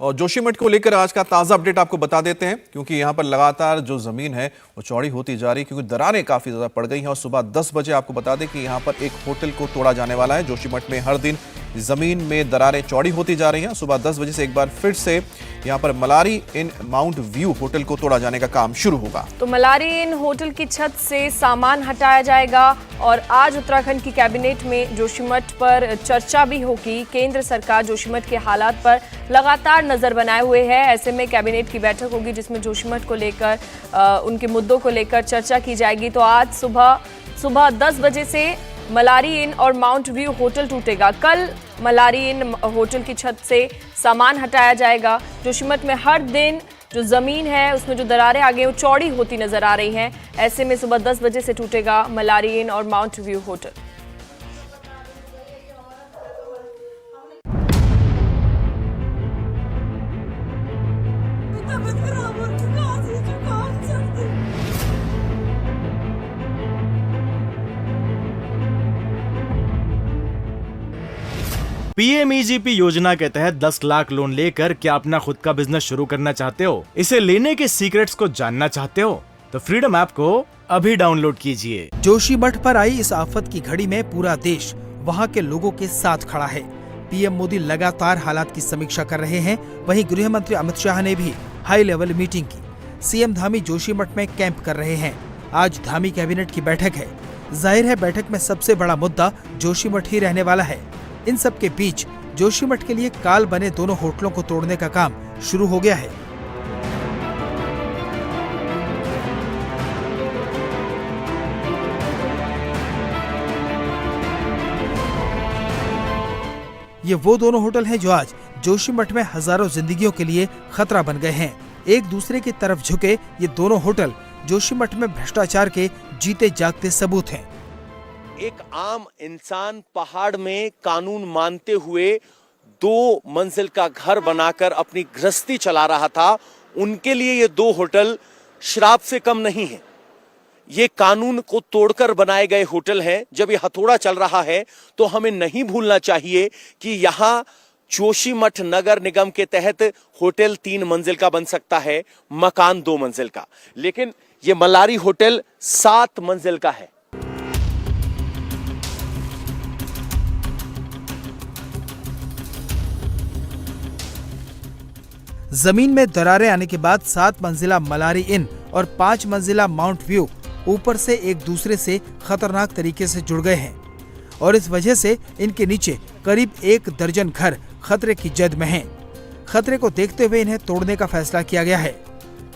और जोशीमठ को लेकर आज का ताज़ा अपडेट आपको बता देते हैं, क्योंकि यहाँ पर लगातार जो ज़मीन है वो चौड़ी होती जा रही है, क्योंकि दरारें काफ़ी ज़्यादा पड़ गई हैं। और सुबह 10 बजे आपको बता दें कि यहाँ पर एक होटल को तोड़ा जाने वाला है। जोशीमठ में हर दिन ज़मीन में दरारें चौड़ी होती जा रही हैं। सुबह 10 बजे से एक बार फिर से यहाँ पर मलारी इन माउंट व्यू होटल को तोड़ा जाने का काम शुरू होगा। तो मलारी इन होटल की छत से सामान हटाया जाएगा और आज उत्तराखंड की कैबिनेट में जोशीमठ पर चर्चा भी होगी। केंद्र सरकार जोशीमठ के हालात पर लगातार नजर बनाए हुए है। ऐसे में कैबिनेट की बैठक होगी जिसमें जोशीमठ को लेकर उनके मुद्दों को लेकर चर्चा की जाएगी। तो आज सुबह 10 बजे से मलारी इन और माउंट व्यू होटल टूटेगा। कल मलारी इन होटल की छत से सामान हटाया जाएगा। जोशीमठ में हर दिन जो जमीन है उसमें जो दरारें आ गई वो चौड़ी होती नजर आ रही हैं। ऐसे में सुबह 10 बजे से टूटेगा मलारी इन और माउंट व्यू होटल। पीएमईजीपी योजना के तहत 10 लाख लोन लेकर क्या अपना खुद का बिजनेस शुरू करना चाहते हो? इसे लेने के सीक्रेट्स को जानना चाहते हो? तो फ्रीडम ऐप को अभी डाउनलोड कीजिए। जोशीमठ पर आई इस आफत की घड़ी में पूरा देश वहां के लोगों के साथ खड़ा है। पीएम मोदी लगातार हालात की समीक्षा कर रहे हैं। वहीं गृह मंत्री अमित शाह ने भी हाई लेवल मीटिंग की। सीएम धामी जोशीमठ में कैंप कर रहे हैं। आज धामी कैबिनेट की बैठक है। जाहिर है बैठक में सबसे बड़ा मुद्दा जोशीमठ ही रहने वाला है। इन सब के बीच जोशीमठ के लिए काल बने दोनों होटलों को तोड़ने का काम शुरू हो गया है। ये वो दोनों होटल हैं जो आज जोशीमठ में हजारों जिंदगियों के लिए खतरा बन गए हैं। एक दूसरे की तरफ झुके ये दोनों होटल जोशीमठ में भ्रष्टाचार के जीते जागते सबूत हैं। एक आम इंसान पहाड़ में कानून मानते हुए 2 मंजिल का घर बनाकर अपनी गृहस्थी चला रहा था। उनके लिए ये 2 होटल श्राप से कम नहीं है। ये कानून को तोड़कर बनाए गए होटल हैं। जब ये हथौड़ा चल रहा है तो हमें नहीं भूलना चाहिए कि यहाँ जोशीमठ नगर निगम के तहत होटल 3 मंजिल का बन सकता है, मकान 2 मंजिल का, लेकिन ये मलारी होटल 7 मंजिल का है। जमीन में दरारें आने के बाद 7 मंजिला मलारी इन और 5 मंजिला माउंट व्यू ऊपर से एक दूसरे से खतरनाक तरीके से जुड़ गए हैं और इस वजह से इनके नीचे करीब 1 दर्जन घर खतरे की जद में हैं। खतरे को देखते हुए इन्हें तोड़ने का फैसला किया गया है,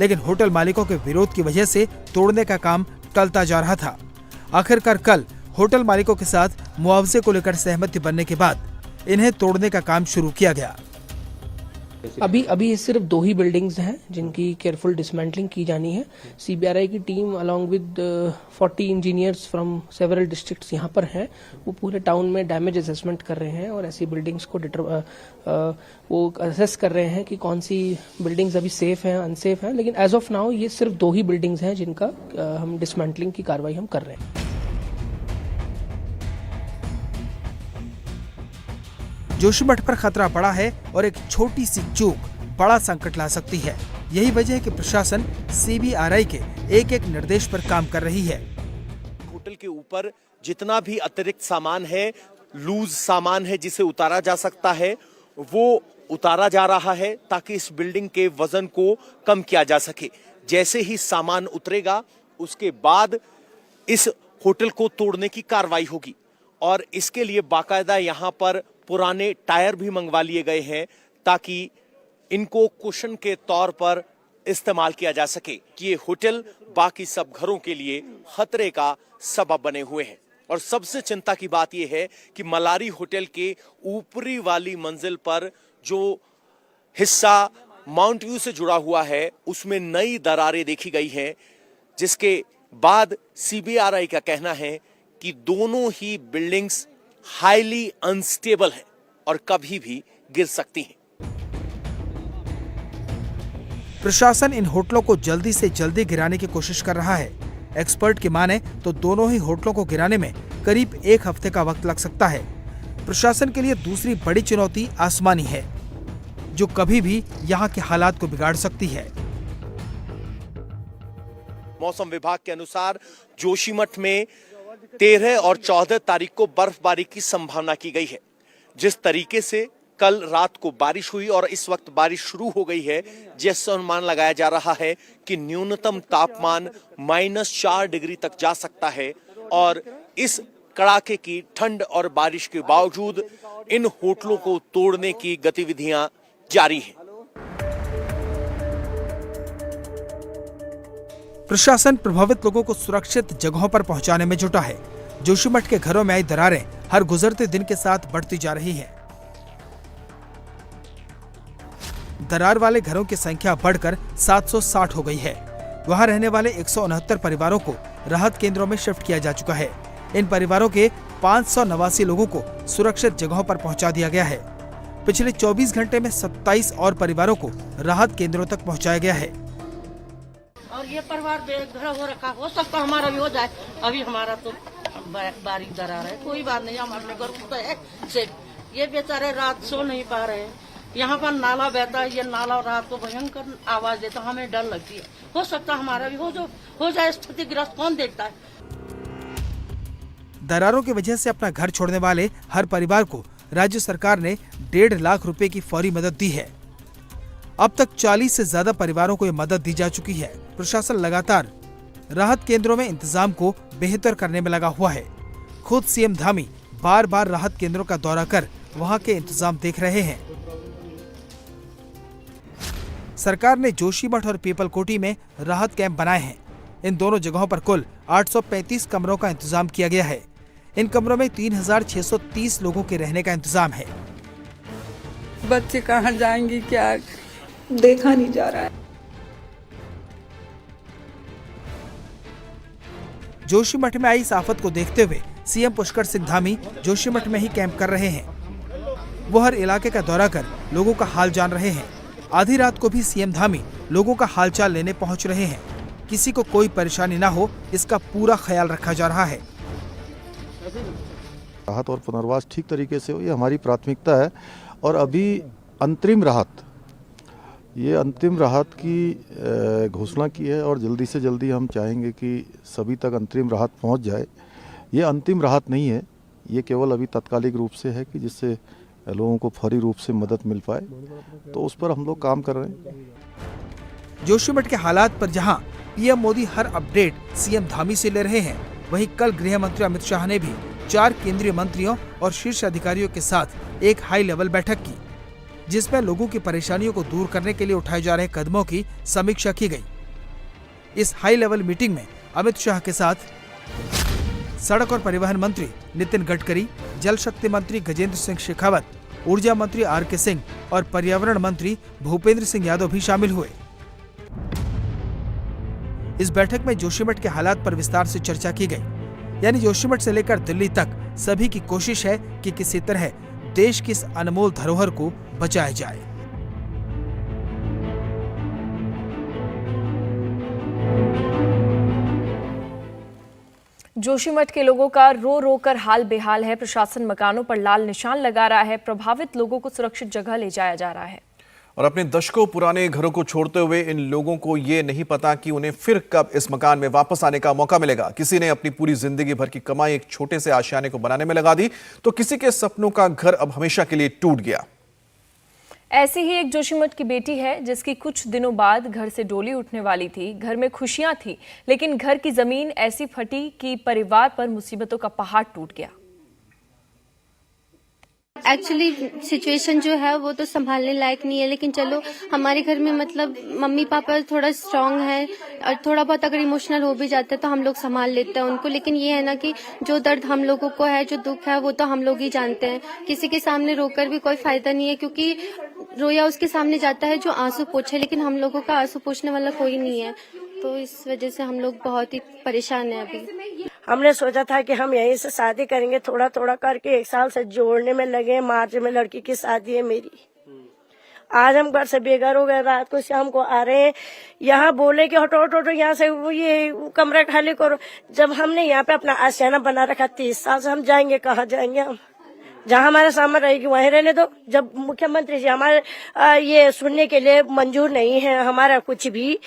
लेकिन होटल मालिकों के विरोध की वजह से तोड़ने का काम टलता जा रहा था। आखिरकार कल होटल मालिकों के साथ मुआवजे को लेकर सहमति बनने के बाद इन्हें तोड़ने का काम शुरू किया गया। अभी सिर्फ 2 ही बिल्डिंग्स हैं जिनकी केयरफुल डिसमेंटलिंग की जानी है। सीबीआरआई की team along with 40 engineers from several districts यहाँ पर हैं। वो पूरे टाउन में डैमेज असेसमेंट कर रहे हैं और ऐसी बिल्डिंग्स को वो असेस कर रहे हैं कि कौन सी बिल्डिंग्स अभी सेफ हैं, अनसेफ हैं। लेकिन एज ऑफ नाउ ये सिर्फ 2 ही बिल्डिंग्स हैं जिनका हम डिसमेंटलिंग की कार्रवाई हम कर रहे हैं। जोशीमठ पर खतरा बड़ा है और एक छोटी सी चूक बड़ा संकट ला सकती है। यही वजह है कि प्रशासन सीबीआरआई के एक निर्देश पर काम कर रही है। होटल के ऊपर जितना भी अतिरिक्त सामान है, लूज सामान है जिसे उतारा जा सकता है, वो उतारा जा रहा है ताकि इस बिल्डिंग के वजन को कम किया जा सके। जैसे ही सामान उतरेगा उसके बाद इस होटल को तोड़ने की कार्रवाई होगी और इसके लिए बाकायदा यहाँ पर पुराने टायर भी मंगवा लिए गए हैं ताकि इनको कुशन के तौर पर इस्तेमाल किया जा सके कि ये होटल बाकी सब घरों के लिए खतरे का सबब बने हुए हैं। और सबसे चिंता की बात यह है कि मलारी होटल के ऊपरी वाली मंजिल पर जो हिस्सा माउंट व्यू से जुड़ा हुआ है उसमें नई दरारें देखी गई हैं, जिसके बाद सीबीआरआई का कहना है कि दोनों ही बिल्डिंग्स हाईली अनस्टेबल है और कभी भी गिर सकती हैं। प्रशासन इन होटलों को जल्दी से जल्दी गिराने की कोशिश कर रहा है। एक्सपर्ट की माने तो दोनों ही होटलों को गिराने में करीब 1 हफ्ते का वक्त लग सकता है। प्रशासन के लिए दूसरी बड़ी चुनौती आसमानी है। जो कभी भी यहाँ के हालात को बिगाड़ सकती है। मौसम विभाग के अनुसार जोशीमठ में 13 और 14 तारीख को बर्फबारी की संभावना की गई है। जिस तरीके से कल रात को बारिश हुई और इस वक्त बारिश शुरू हो गई है, जिससे अनुमान लगाया जा रहा है कि न्यूनतम तापमान -4 डिग्री तक जा सकता है और इस कड़ाके की ठंड और बारिश के बावजूद इन होटलों को तोड़ने की गतिविधियां जारी हैं। प्रशासन प्रभावित लोगों को सुरक्षित जगहों पर पहुंचाने में जुटा है। जोशीमठ के घरों में आई दरारें हर गुजरते दिन के साथ बढ़ती जा रही हैं। दरार वाले घरों की संख्या बढ़कर 760 हो गई है। वहां रहने वाले 169 परिवारों को राहत केंद्रों में शिफ्ट किया जा चुका है। इन परिवारों के 589 लोगों को सुरक्षित जगहों पर पहुंचा दिया गया है। पिछले 24 घंटे में 27 और परिवारों को राहत केंद्रों तक पहुंचाया गया है। और ये परिवार बेघर हो रखा, हो सकता हमारा भी हो जाए। अभी हमारा तो बारीक दरार है, कोई बात नहीं, हमारे घर तो है सिर्फ। ये बेचारे रात सो नहीं पा रहे हैं। यहाँ पर नाला बहता है, ये नाला रात को भयंकर आवाज देता, हमें डर लगती है। हो सकता हमारा भी हो जाए स्थितिग्रस्त, कौन देखता है। दरारों की वजह से अपना घर छोड़ने वाले हर परिवार को राज्य सरकार ने 1.5 लाख रुपए की फौरी मदद दी है। अब तक 40 से ज्यादा परिवारों को ये मदद दी जा चुकी है। प्रशासन लगातार राहत केंद्रों में इंतजाम को बेहतर करने में लगा हुआ है। खुद सीएम धामी बार बार राहत केंद्रों का दौरा कर वहां के इंतजाम देख रहे हैं। सरकार ने जोशीमठ और पीपलकोटी में राहत कैंप बनाए हैं। इन दोनों जगहों पर कुल 835 कमरों का इंतजाम किया गया है। इन कमरों में 3630 लोगों के रहने का इंतजाम है। बच्चे कहाँ जाएंगे, क्या देखा नहीं जा रहा है। जोशीमठ में आई इस आफत को देखते हुए सीएम पुष्कर सिंह धामी जोशीमठ में ही कैंप कर रहे हैं। वो हर इलाके का दौरा कर लोगों का हाल जान रहे हैं। आधी रात को भी सीएम धामी लोगों का हालचाल लेने पहुंच रहे हैं। किसी को कोई परेशानी ना हो, इसका पूरा ख्याल रखा जा रहा है। राहत और पुनर्वास ठीक तरीके से हो, ये हमारी प्राथमिकता है। और अभी अंतरिम राहत की घोषणा की है और जल्दी से जल्दी हम चाहेंगे कि सभी तक अंतरिम राहत पहुंच जाए। ये अंतिम राहत नहीं है, ये केवल अभी तात्कालिक रूप से है कि जिससे लोगों को फौरी रूप से मदद मिल पाए, तो उस पर हम लोग काम कर रहे हैं। जोशीमठ के हालात पर जहां पीएम मोदी हर अपडेट सीएम धामी से ले रहे हैं, वहीं कल गृह मंत्री अमित शाह ने भी 4 केंद्रीय मंत्रियों और शीर्ष अधिकारियों के साथ एक हाई लेवल बैठक की, जिसमें लोगों की परेशानियों को दूर करने के लिए उठाए जा रहे कदमों की समीक्षा की गई। इस हाई लेवल मीटिंग में अमित शाह के साथ सड़क और परिवहन मंत्री नितिन गडकरी, जल शक्ति मंत्री गजेंद्र सिंह शेखावत, ऊर्जा मंत्री आर.के. सिंह और पर्यावरण मंत्री भूपेंद्र सिंह यादव भी शामिल हुए। इस बैठक में जोशीमठ के हालात पर विस्तार से चर्चा की गई। यानी जोशीमठ से लेकर दिल्ली तक सभी की कोशिश है कि किसी तरह देश की इस अनमोल धरोहर को बचाया जाए। जोशीमठ के लोगों का रो रो कर हाल बेहाल है। प्रशासन मकानों पर लाल निशान लगा रहा है। प्रभावित लोगों को सुरक्षित जगह ले जाया जा रहा है। और अपने दशकों पुराने घरों को छोड़ते हुए इन लोगों को ये नहीं पता कि उन्हें फिर कब इस मकान में वापस आने का मौका मिलेगा। किसी ने अपनी पूरी जिंदगी भर की कमाई एक छोटे से आशियाने को बनाने में लगा दी, तो किसी के सपनों का घर अब हमेशा के लिए टूट गया। ऐसी ही एक जोशीमठ की बेटी है जिसकी कुछ दिनों बाद घर से डोली उठने वाली थी। घर में खुशियां थी, लेकिन घर की जमीन ऐसी फटी कि परिवार पर मुसीबतों का पहाड़ टूट गया। एक्चुअली सिचुएशन जो है वो तो संभालने लायक नहीं है, लेकिन चलो हमारे घर में मतलब मम्मी पापा थोड़ा स्ट्रांग है और थोड़ा बहुत अगर इमोशनल हो भी जाता है तो हम लोग संभाल लेते हैं उनको। लेकिन ये है ना कि जो दर्द हम लोगों को है, जो दुख है, वो तो हम लोग ही जानते हैं। किसी के सामने रोकर भी कोई फायदा नहीं है, क्योंकि रोया उसके सामने जाता है जो आंसू पोछे, लेकिन हम लोगों का आंसू पोछने वाला कोई नहीं है। तो इस वजह से हम लोग बहुत ही परेशान हैं अभी। हमने सोचा था कि हम यहीं से शादी करेंगे, थोड़ा थोड़ा करके 1 साल से जोड़ने में लगे। मार्च में लड़की की शादी है मेरी। आज हम घर से बेघर हो गए। रात को शाम को आ रहे हैं, यहाँ बोले कि हटो हटो यहाँ से ये कमरा खाली करो। जब हमने यहाँ पे अपना आशियाना बना रखा 30 साल से, हम जाएंगे कहाँ जाएंगे हम? जहाँ हमारा सामान रहेगी वहीं रहने दो। जब मुख्यमंत्री जी हमारे ये सुनने के लिए मंजूर नहीं है, हमारा कुछ भी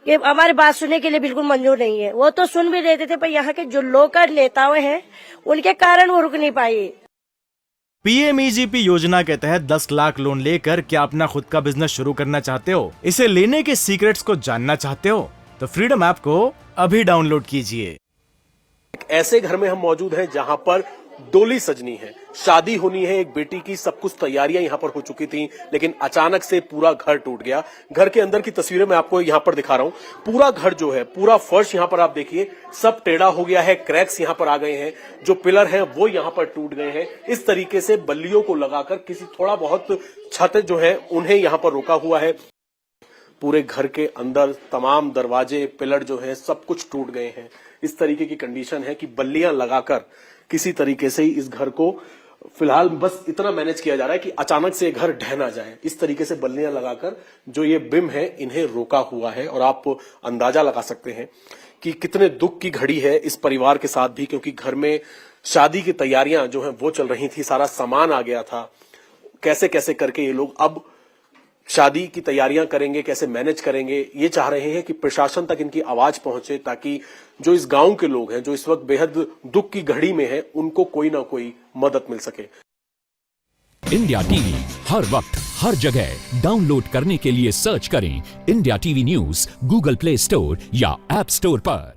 ये हमारी बात सुनने के लिए बिल्कुल मंजूर नहीं है। वो तो सुन भी देते थे, पर यहाँ के जो लोकल नेताएं हैं उनके कारण वो रुक नहीं पाए। पीएमईजीपी योजना के तहत 10 लाख लोन लेकर क्या अपना खुद का बिजनेस शुरू करना चाहते हो? इसे लेने के सीक्रेट्स को जानना चाहते हो? तो फ्रीडम ऐप को अभी डाउनलोड कीजिए। ऐसे घर में हम मौजूद हैं जहां पर डोली सजनी है, शादी होनी है एक बेटी की, सब कुछ तैयारियां यहां पर हो चुकी थी, लेकिन अचानक से पूरा घर टूट गया। घर के अंदर की तस्वीरें मैं आपको यहां पर दिखा रहा हूं। पूरा घर जो है, पूरा फर्श यहां पर आप देखिए सब टेढ़ा हो गया है, क्रैक्स यहां पर आ गए हैं, जो पिलर हैं वो यहां पर टूट गए हैं। इस तरीके से बल्लियों को लगाकर किसी थोड़ा बहुत छत जो है उन्हें यहां पर रोका हुआ है। पूरे घर के अंदर तमाम दरवाजे, पिलर जो है सब कुछ टूट गए हैं। इस तरीके की कंडीशन है कि बल्लियां लगाकर किसी तरीके से ही इस घर को फिलहाल बस इतना मैनेज किया जा रहा है कि अचानक से घर ढह ना जाए। इस तरीके से बल्लियां लगाकर जो ये बिम है इन्हें रोका हुआ है। और आप अंदाजा लगा सकते हैं कि कितने दुख की घड़ी है इस परिवार के साथ भी, क्योंकि घर में शादी की तैयारियां जो है वो चल रही थी, सारा सामान आ गया था। कैसे कैसे करके ये लोग अब शादी की तैयारियां करेंगे, कैसे मैनेज करेंगे, ये चाह रहे हैं कि प्रशासन तक इनकी आवाज पहुंचे, ताकि जो इस गांव के लोग हैं जो इस वक्त बेहद दुख की घड़ी में हैं, उनको कोई ना कोई मदद मिल सके। इंडिया टीवी हर वक्त हर जगह डाउनलोड करने के लिए सर्च करें India TV news Google play store या ऐप स्टोर पर।